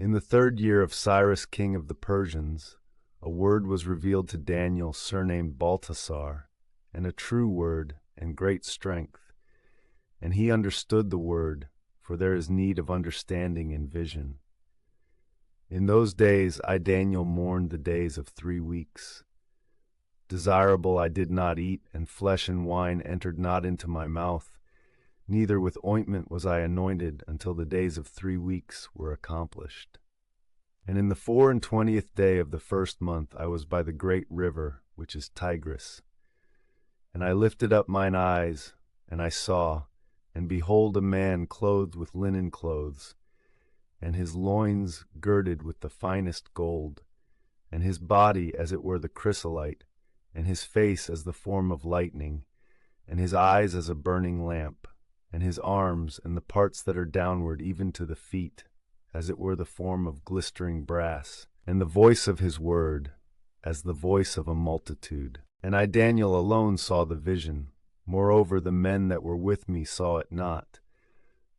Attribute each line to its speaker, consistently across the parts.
Speaker 1: In the 3rd year of Cyrus king of the Persians, a word was revealed to Daniel surnamed Baltasar, and a true word and great strength. And he understood the word, for there is need of understanding in vision. In those days I, Daniel, mourned the days of 3 weeks. Desirable I did not eat, and flesh and wine entered not into my mouth, neither with ointment was I anointed until the days of 3 weeks were accomplished. And in the 24th day of the 1st month I was by the great river, which is Tigris. And I lifted up mine eyes, and I saw, and behold a man clothed with linen clothes, and his loins girded with the finest gold, and his body as it were the chrysolite, and his face as the form of lightning, and his eyes as a burning lamp, and his arms and the parts that are downward even to the feet, as it were the form of glistering brass, and the voice of his word, as the voice of a multitude. And I, Daniel, alone saw the vision. Moreover, the men that were with me saw it not.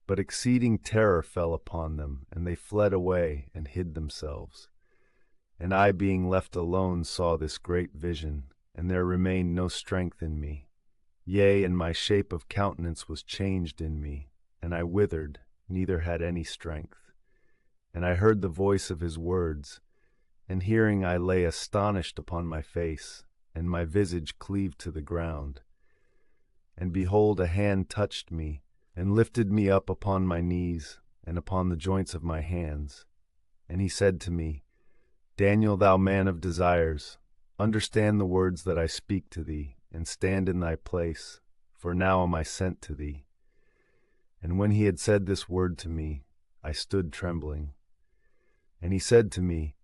Speaker 1: But exceeding terror fell upon them, and they fled away and hid themselves. And I, being left alone, saw this great vision, and there remained no strength in me. Yea, and my shape of countenance was changed in me, and I withered, neither had any strength. And I heard the voice of his words, and hearing I lay astonished upon my face, and my visage cleaved to the ground. And behold, a hand touched me, and lifted me up upon my knees, and upon the joints of my hands. And he said to me, Daniel, thou man of desires, understand the words that I speak to thee, and stand in thy place, for now am I sent to thee. And when he had said this word to me, I stood trembling. And he said to me,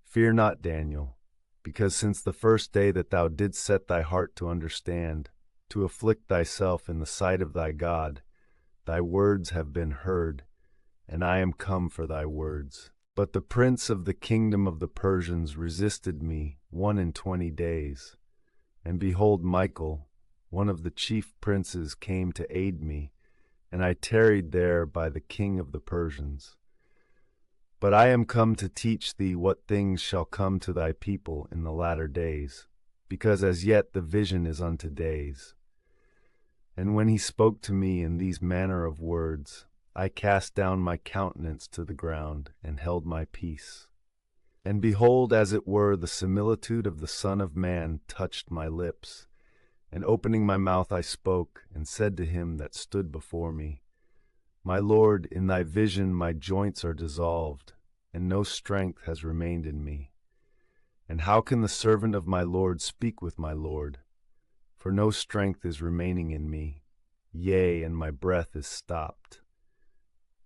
Speaker 1: Fear not, Daniel, because since the first day that thou didst set thy heart to understand, to afflict thyself in the sight of thy God, thy words have been heard, and I am come for thy words. But the prince of the kingdom of the Persians resisted me 21 days. And behold, Michael, one of the chief princes, came to aid me, and I tarried there by the king of the Persians. But I am come to teach thee what things shall come to thy people in the latter days, because as yet the vision is unto days. And when he spoke to me in these manner of words, I cast down my countenance to the ground, and held my peace. And behold, as it were, the similitude of the Son of Man touched my lips. And opening my mouth I spoke, and said to him that stood before me, My Lord, in thy vision my joints are dissolved, and no strength has remained in me. And how can the servant of my Lord speak with my Lord? For no strength is remaining in me, yea, and my breath is stopped.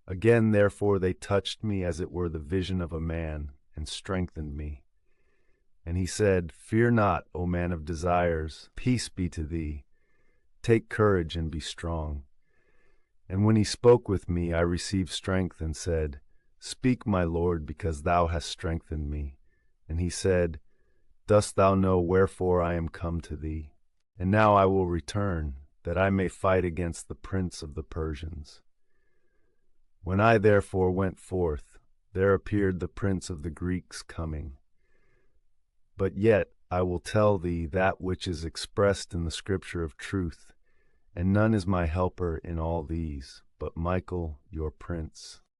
Speaker 1: Again, therefore, they touched me as it were the vision of a man, and strengthened me. And he said, Fear not, O man of desires, peace be to thee. Take courage and be strong. And when he spoke with me, I received strength and said, Speak, my Lord, because thou hast strengthened me. And he said, Dost thou know wherefore I am come to thee? And now I will return, that I may fight against the prince of the Persians. When I therefore went forth, there appeared the prince of the Greeks coming. But yet I will tell thee that which is expressed in the scripture of truth, and none is my helper in all these, but Michael your prince.